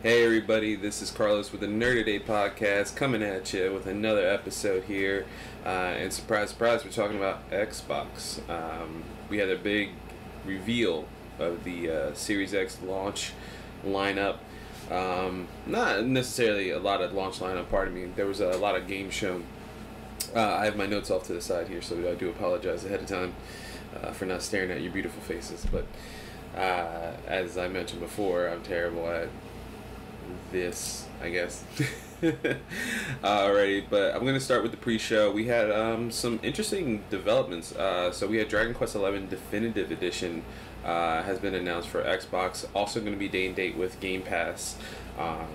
Hey everybody, this is Carlos with the Nerd Day podcast coming at you with another episode here. And surprise, surprise, we're talking about Xbox. We had a big reveal of the Series X launch lineup. Not necessarily a lot of launch lineup, pardon me. There was a lot of games shown. I have my notes off to the side here, so I do apologize ahead of time for not staring at your beautiful faces. But as I mentioned before, I'm terrible at this, I guess. Alrighty, but I'm gonna start with the pre-show. We had some interesting developments. So we had Dragon Quest XI Definitive Edition has been announced for Xbox. Also going to be day and date with Game Pass. I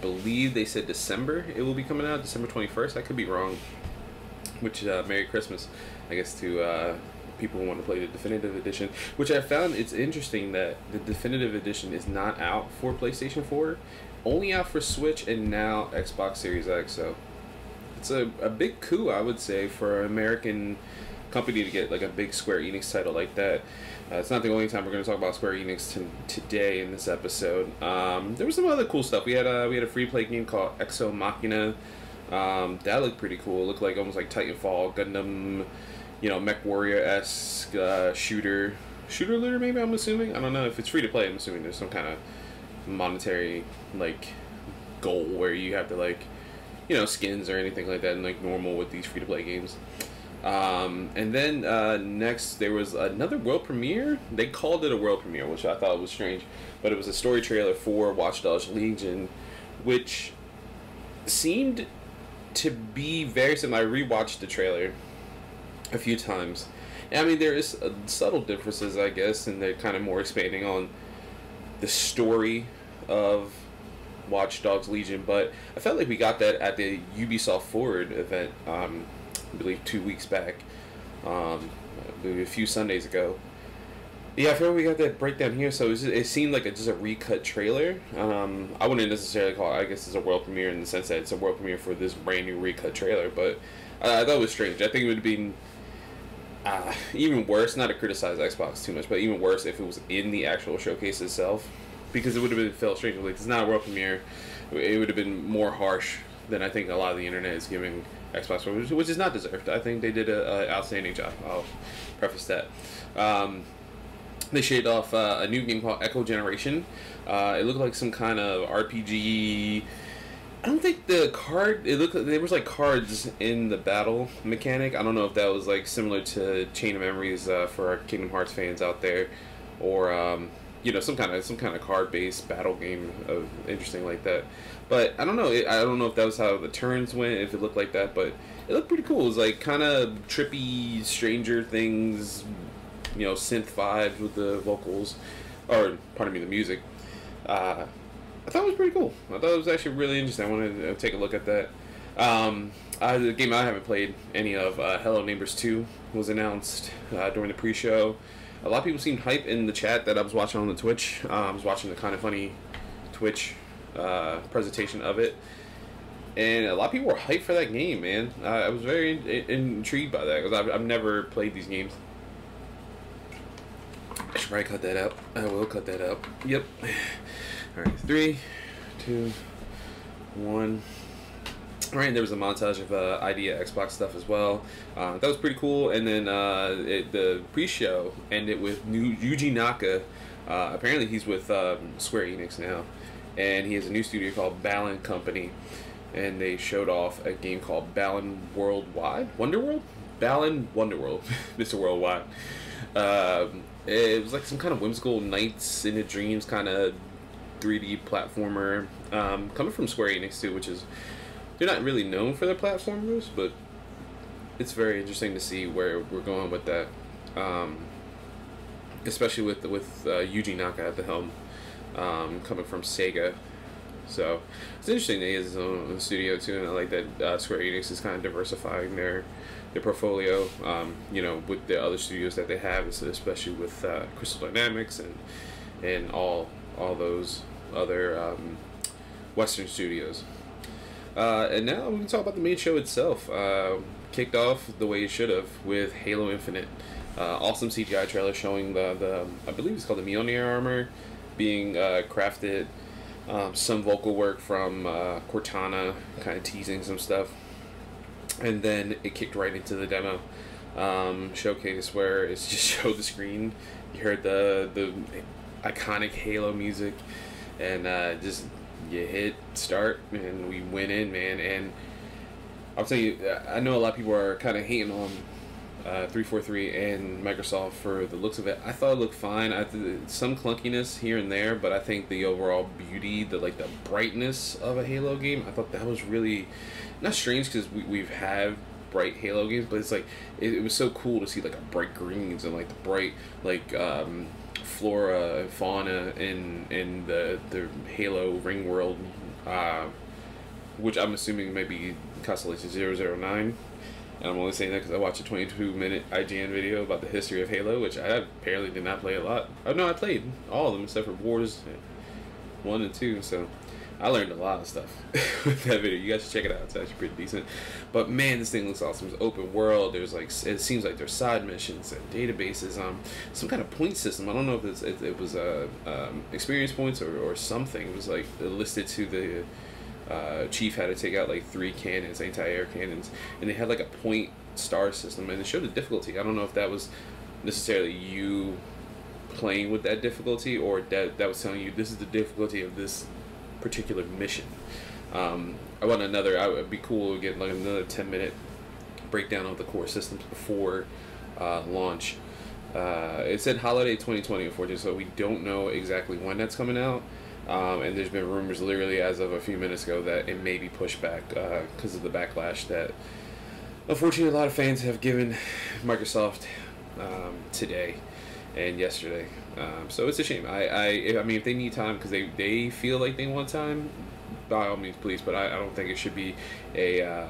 believe they said December it will be coming out, December 21st. I could be wrong. Which Merry Christmas, I guess, to people who want to play the Definitive Edition. Which I found it's interesting that the Definitive Edition is not out for PlayStation 4. Only out for Switch and now Xbox Series X. So it's a big coup, I would say, for an American company to get like a big Square Enix title like that. It's not the only time we're going to talk about Square Enix today in this episode. There was some other cool stuff. We had a free play game called Exo Machina. That looked pretty cool. It looked like almost like Titanfall, Gundam, Mech Warrior-esque shooter looter, maybe, I'm assuming. I don't know if it's free to play. I'm assuming there's some kind of monetary like goal where you have to like skins or anything like that, and like normal with these free to play games. And then next there was another world premiere. They called it a world premiere, which I thought was strange, but it was a story trailer for Watch Dogs Legion, which seemed to be very similar. I rewatched the trailer a few times, and I mean there is subtle differences, I guess, and they're kind of more expanding on the story of Watch Dogs Legion, but I felt like we got that at the Ubisoft Forward event, I believe 2 weeks back, maybe a few Sundays ago. Yeah, I feel like we got that breakdown here, so it seemed like just a recut trailer. I wouldn't necessarily call it, I guess, it's a world premiere in the sense that it's a world premiere for this brand new recut trailer, but I thought it was strange. I think it would have been even worse, not to criticize Xbox too much, but even worse if it was in the actual showcase itself, because it would have been felt strange. Like, it's not a world premiere. It would have been more harsh than I think a lot of the internet is giving Xbox, which is not deserved. I think they did an outstanding job. I'll preface that. They showed off a new game called Echo Generation. It looked like some kind of RPG. I don't think it looked like there was like cards in the battle mechanic. I don't know if that was like similar to Chain of Memories for our Kingdom Hearts fans out there, or some kind of card based battle game of interesting like that. But I don't know. I don't know if that was how the turns went, if it looked like that, but it looked pretty cool. It was like kind of trippy Stranger Things, synth vibes with the vocals, or pardon me, the music. I thought it was pretty cool. I thought it was actually really interesting. I wanted to take a look at that. The game I haven't played any of, Hello Neighbors 2, was announced during the pre-show. A lot of people seemed hype in the chat that I was watching on the Twitch. I was watching the Kind of Funny Twitch presentation of it, and a lot of people were hyped for that game, man. I was very intrigued by that, because I've never played these games. I should probably cut that out. I will cut that out. Yep. Alright, 3, 2, 1. Alright, there was a montage of Idea Xbox stuff as well. That was pretty cool. And then the pre-show ended with Yuji Naka. Apparently he's with Square Enix now, and he has a new studio called Balan Company, and they showed off a game called Balan Worldwide? Wonderworld? Balan Wonderworld. Mr. Worldwide. It was like some kind of whimsical Nights into Dreams kind of 3D platformer, coming from Square Enix too, which is, they're not really known for their platformers, but it's very interesting to see where we're going with that, especially with Yuji Naka at the helm, coming from Sega. So it's interesting that he has his own studio too, and I like that Square Enix is kind of diversifying their portfolio, with the other studios that they have, especially with Crystal Dynamics and all those other Western studios. And now we can talk about the main show itself. Kicked off the way it should have, with Halo Infinite. Awesome CGI trailer showing the I believe it's called the Mjolnir armor being crafted some vocal work from Cortana, kind of teasing some stuff, and then it kicked right into the demo showcase where it's just showed the screen. You heard the iconic Halo music, and just you hit start, and we went in, man. And I'll tell you, I know a lot of people are kind of hating on 343 and Microsoft for the looks of it. I thought it looked fine. Some clunkiness here and there, but I think the overall beauty, the brightness of a Halo game, I thought that was really not strange because we've had bright Halo games, but it's like it was so cool to see like a bright greens and like the bright flora and fauna in the Halo ring world, which I'm assuming may be Constellation 009. And I'm only saying that because I watched a 22-minute IGN video about the history of Halo, which I apparently did not play a lot. Oh no, I played all of them except for Wars 1 and 2, so I learned a lot of stuff with that video. You guys should check it out. It's actually pretty decent. But man, this thing looks awesome. It's open world. There's like, it seems like there's side missions and databases. Some kind of point system. I don't know if it was experience points or something. It was like listed to the Chief had to take out like 3 cannons, anti-air cannons, and they had like a point star system, and it showed the difficulty. I don't know if that was necessarily you playing with that difficulty or that was telling you this is the difficulty of this particular mission. I want another. I would be cool to get like another 10-minute breakdown of the core systems before launch. It said holiday 2020, unfortunately, so we don't know exactly when that's coming out. And there's been rumors literally as of a few minutes ago that it may be pushed back because of the backlash that unfortunately a lot of fans have given Microsoft today and yesterday. So it's a shame. I mean, if they need time because they feel like they want time, by all means, please. But I don't think it should be a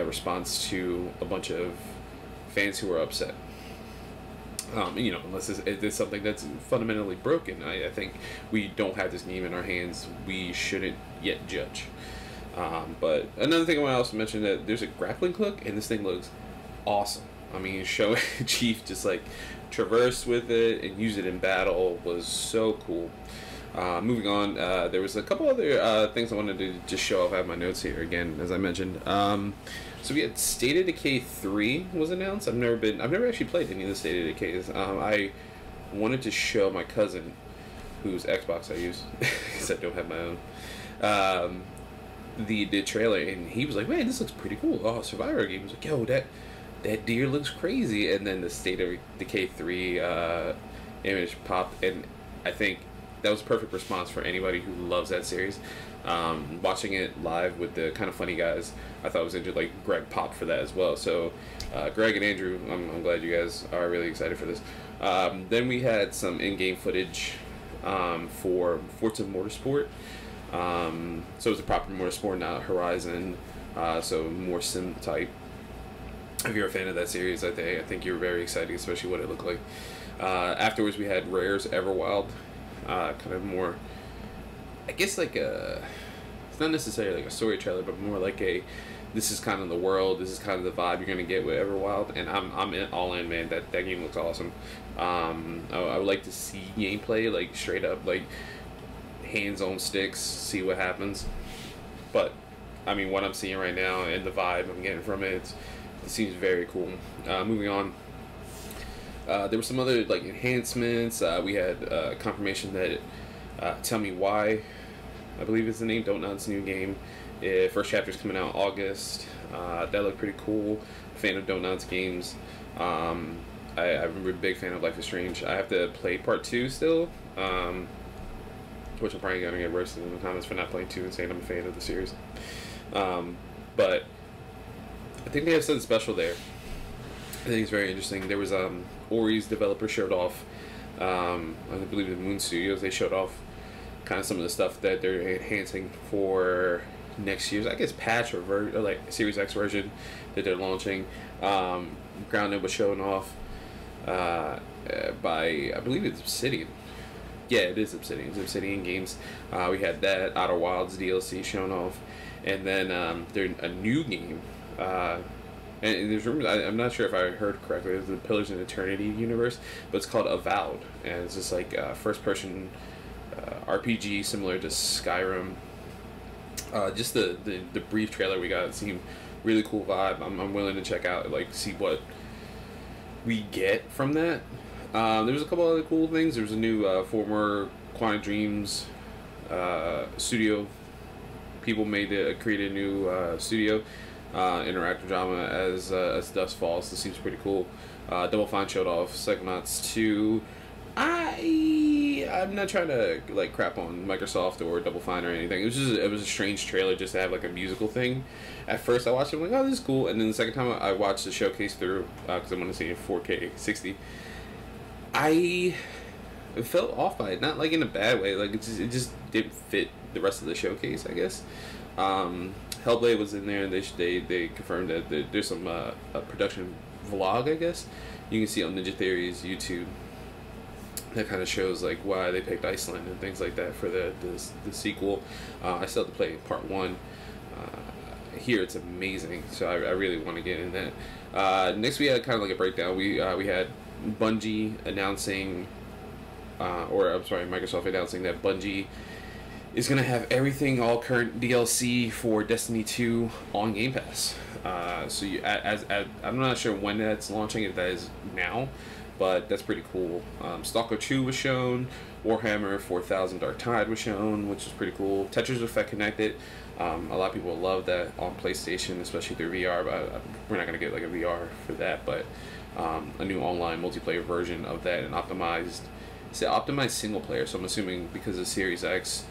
response to a bunch of fans who are upset. Unless it's something that's fundamentally broken. I think we don't have this game in our hands. We shouldn't yet judge. But another thing I want to also mention that there's a grappling hook, and this thing looks awesome. I mean, showing Chief just like traverse with it and use it in battle was so cool. Moving on, there was a couple other things I wanted to just show off. I have my notes here again, as I mentioned. So we had State of Decay 3 was announced. I've never actually played any of the State of Decays. I wanted to show my cousin, whose Xbox I use, because I don't have my own, the trailer, and he was like, "Man, this looks pretty cool." Oh, Survivor game. He was like, "Yo, that deer looks crazy." And then the State of Decay 3 image popped, and I think that was a perfect response for anybody who loves that series. Watching it live with the kind of funny guys, I thought it was interesting. Like Greg popped for that as well. So Greg and Andrew, I'm glad you guys are really excited for this. Then we had some in-game footage for Forza Motorsport. So it's a proper Motorsport, not Horizon. So more sim type. If you're a fan of that series, I think you're very excited, especially what it looked like. Afterwards, we had Rare's Everwild. Kind of more, I guess, like it's not necessarily like a story trailer, but more like this is kind of the world, this is kind of the vibe you're gonna get with Everwild, and I'm all in, man. That game looks awesome. I would like to see gameplay, like straight up, like hands on sticks, see what happens. But I mean, what I'm seeing right now and the vibe I'm getting from it seems very cool. Moving on. There were some other like enhancements. We had confirmation that Tell Me Why, I believe is the name, Don't Nod's new game. First chapter's coming out August. That looked pretty cool. Fan of Don't Nod's games. I'm a big fan of Life is Strange. I have to play part 2 still, which I'm probably gonna get roasted in the comments for not playing 2 and saying I'm a fan of the series. But I think they have something special there. I think it's very interesting. There was Ori's developer showed off. I believe the Moon Studios, they showed off kind of some of the stuff that they're enhancing for next year's, I guess, patch or like Series X version that they're launching. Grounded was shown off by, I believe it's Obsidian. Yeah, it is Obsidian. It's Obsidian Games. We had that Outer Wilds DLC shown off, and then there's a new game. And there's rumors, I'm not sure if I heard correctly, it's the Pillars of Eternity universe, but it's called Avowed, and it's just like first-person RPG similar to Skyrim. Just the brief trailer we got seemed really cool vibe. I'm willing to check out, like, see what we get from that. There's a couple other cool things. There's a new former Quantic Dreams studio. People created a new studio, interactive drama as Dusk Falls. This seems pretty cool. Double Fine showed off Psychonauts 2. I'm not trying to like crap on Microsoft or Double Fine or anything. It was a strange trailer just to have like a musical thing. At first I watched it, I'm like, oh, this is cool, and then the second time I watched the showcase through because I want to see it in 4K 60. I felt off by it, not like in a bad way. Like it just didn't fit the rest of the showcase, I guess. Hellblade was in there, and they confirmed that there's some a production vlog, I guess you can see on Ninja Theory's YouTube. That kind of shows like why they picked Iceland and things like that for the sequel. I still have to play part 1. Here it's amazing, so I really want to get in that. Next we had kind of like a breakdown. We had Bungie announcing, or I'm sorry, Microsoft announcing that Bungie is gonna have everything, all current DLC for Destiny 2 on Game Pass. So you, as I'm not sure when that's launching, if that is now, but that's pretty cool. Stalker 2 was shown. Warhammer 4000 Dark Tide was shown, which is pretty cool. Tetris Effect Connected. A lot of people love that on PlayStation, especially through VR, but we're not going to get like a VR for that, but a new online multiplayer version of that, and optimized single player, so I'm assuming because of Series X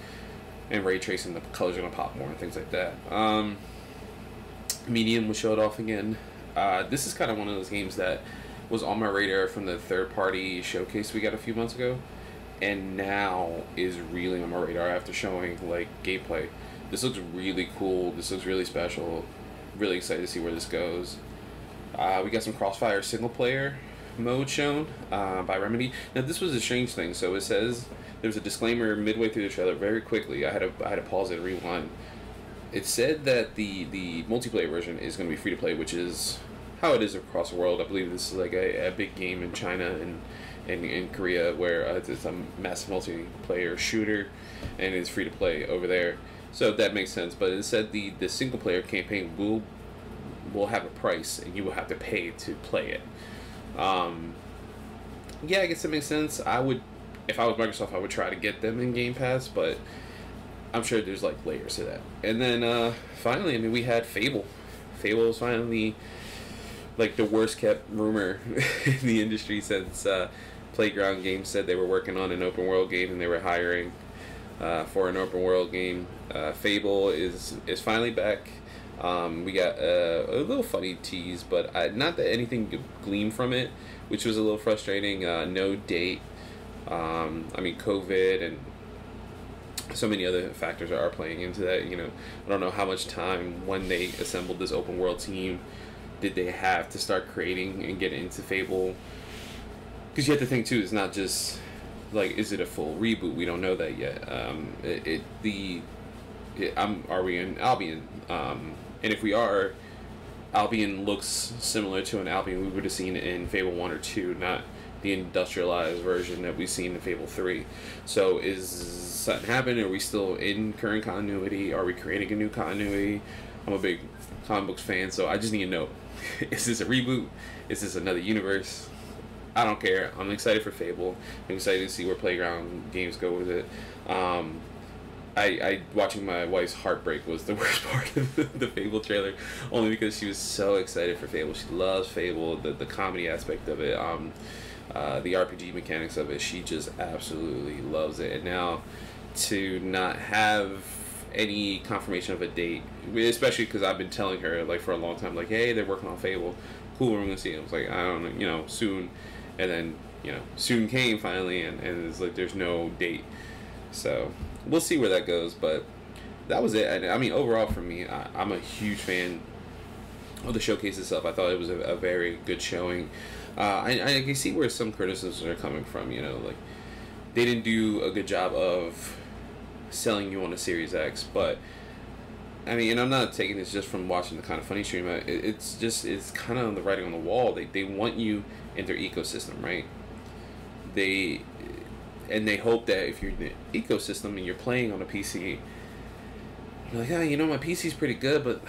and ray tracing, the colors are going to pop more and things like that. Medium was showed off again. This is kind of one of those games that was on my radar from the third-party showcase we got a few months ago, and now is really on my radar after showing like gameplay. This looks really cool. This looks really special. Really excited to see where this goes. We got some Crossfire single-player mode shown by Remedy. Now this was a strange thing. So it says there was a disclaimer midway through the trailer. Very quickly, I had to pause it and rewind. It said that the multiplayer version is going to be free to play, which is how it is across the world. I believe this is like a big game in China and in Korea, where it's a massive multiplayer shooter and it's free to play over there. So that makes sense. But it said the single player campaign will have a price and you will have to pay to play it. Yeah, I guess that makes sense. I would, if I was Microsoft, I would try to get them in Game Pass, but I'm sure there's like layers to that. And then finally, I mean, we had Fable. Fable is finally like the worst kept rumor in the industry since Playground Games said they were working on an open world game and they were hiring for an open world game. Fable is finally back. We got a little funny tease, but not that anything could glean from it, which was a little frustrating. No date. I mean, COVID and so many other factors are playing into that. You know, I don't know how much time when they assembled this open world team did they have to start creating and get into Fable, because you have to think too, it's not just like, is it a full reboot? We don't know that yet. Are we in Albion? And if we are, Albion looks similar to an Albion we would have seen in Fable 1 or 2, not the industrialized version that we've seen in Fable 3. So is something happening? Are we still in current continuity? Are we creating a new continuity? I'm a big comic books fan, so I just need to know, is this a reboot? Is this another universe? I don't care. I'm excited for Fable. I'm excited to see where Playground Games go with it. I watching my wife's heartbreak was the worst part of the Fable trailer, only because she was so excited for Fable. She loves Fable, the comedy aspect of it, the RPG mechanics of it. She just absolutely loves it. And now to not have any confirmation of a date, especially because I've been telling her like for a long time, like, hey, they're working on Fable, cool, we're gonna see it. I was like, I don't know, you know, soon. And then, you know, soon came finally, and it's like there's no date. So we'll see where that goes, but that was it. And I mean, overall for me, I'm a huge fan of the showcase itself. I thought it was a very good showing. I can see where some criticisms are coming from, you know, like they didn't do a good job of selling you on a Series X, but I mean, and I'm not taking this just from watching the Kind of Funny stream. It's kind of the writing on the wall. They want you in their ecosystem, right? and they hope that if you're in the ecosystem and you're playing on a PC, you're like, you know, my PC's pretty good, but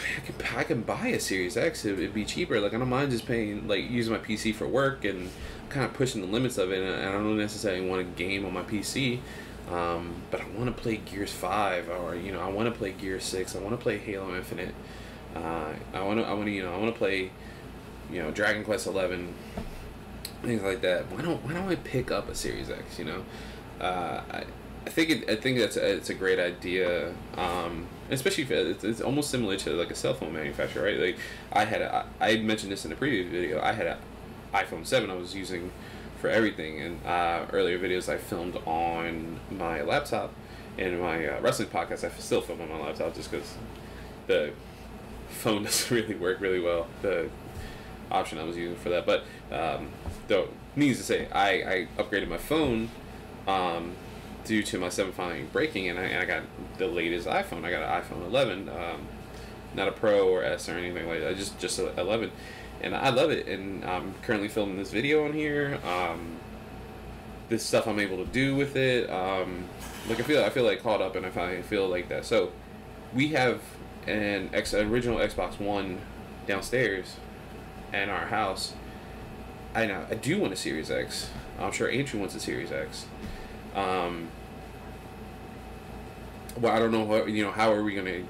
I can buy a Series X. It'd be cheaper. Like, I don't mind just paying, like, using my PC for work and kind of pushing the limits of it. And I don't necessarily want to game on my PC, but I want to play Gears 5, or, you know, I want to play Gears 6. I want to play Halo Infinite. I want to play, you know, Dragon Quest 11, things like that. Why don't I pick up a Series X? You know, I think it's a great idea. Especially if it's almost similar to like a cell phone manufacturer, right? Like I mentioned this in a previous video. I had an iPhone 7 I was using for everything, and earlier videos I filmed on my laptop, and my wrestling podcast I still film on my laptop just because the phone doesn't really work really well. The option I was using for that, but though needless to say, I upgraded my phone due to my 7 finally breaking, and I got the latest iPhone. I got an iPhone 11, not a Pro or S or anything like that, just 11, and I love it. And I'm currently filming this video on here. This stuff I'm able to do with it. Like I feel like caught up, and I feel like that. So we have an original Xbox One downstairs in our house. I do want a Series X. I'm sure Andrew wants a Series X. Well, I don't know what, you know, how are we gonna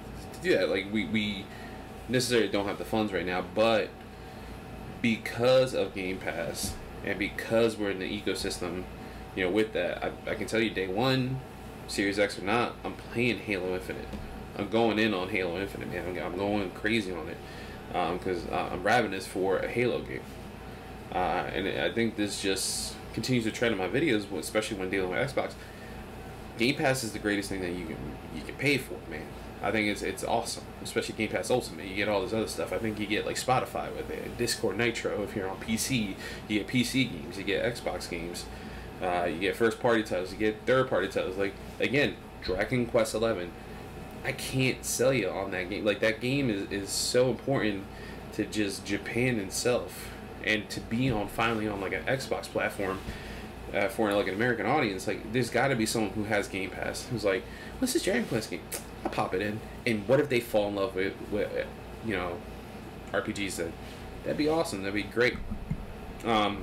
do that? Like, we necessarily don't have the funds right now, but because of Game Pass and because we're in the ecosystem, you know, with that, I can tell you, day one, Series X or not, I'm playing Halo Infinite. I'm going in on Halo Infinite, man. I'm going crazy on it because I'm ravenous for a Halo game, and I think this just continues to trend in my videos, especially when dealing with Xbox. Game Pass is the greatest thing that you can pay for, man. I think it's awesome, especially Game Pass Ultimate. You get all this other stuff. I think you get like Spotify with it, Discord Nitro. If you're on PC, you get PC games, you get Xbox games, you get first party titles, you get third party titles. Like, again, Dragon Quest 11. I can't sell you on that game. Like, that game is so important to just Japan itself, and to be finally on like an Xbox platform. For like an American audience, like, there's got to be someone who has Game Pass who's like, what's this Dragon Quest game? I'll pop it in. And what if they fall in love with you know, RPGs? That'd be awesome. That'd be great. But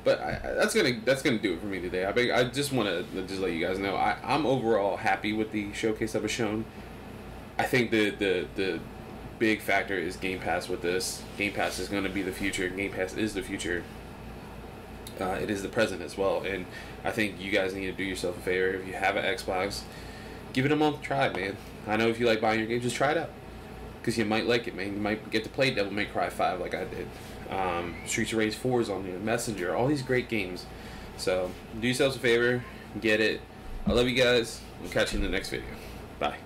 that's gonna do it for me today. I just want to just let you guys know I'm overall happy with the showcase that was shown. I think the big factor is Game Pass with this. Game Pass is going to be the future. Game Pass is the future. It is the present as well, and I think you guys need to do yourself a favor. If you have an Xbox, give it a month try, man. I know if you like buying your games, just try it out, because you might like it, man. You might get to play Devil May Cry 5 like I did. Streets of Rage 4 is on there, Messenger, all these great games. So do yourselves a favor, get it. I love you guys. We'll catch you in the next video. Bye.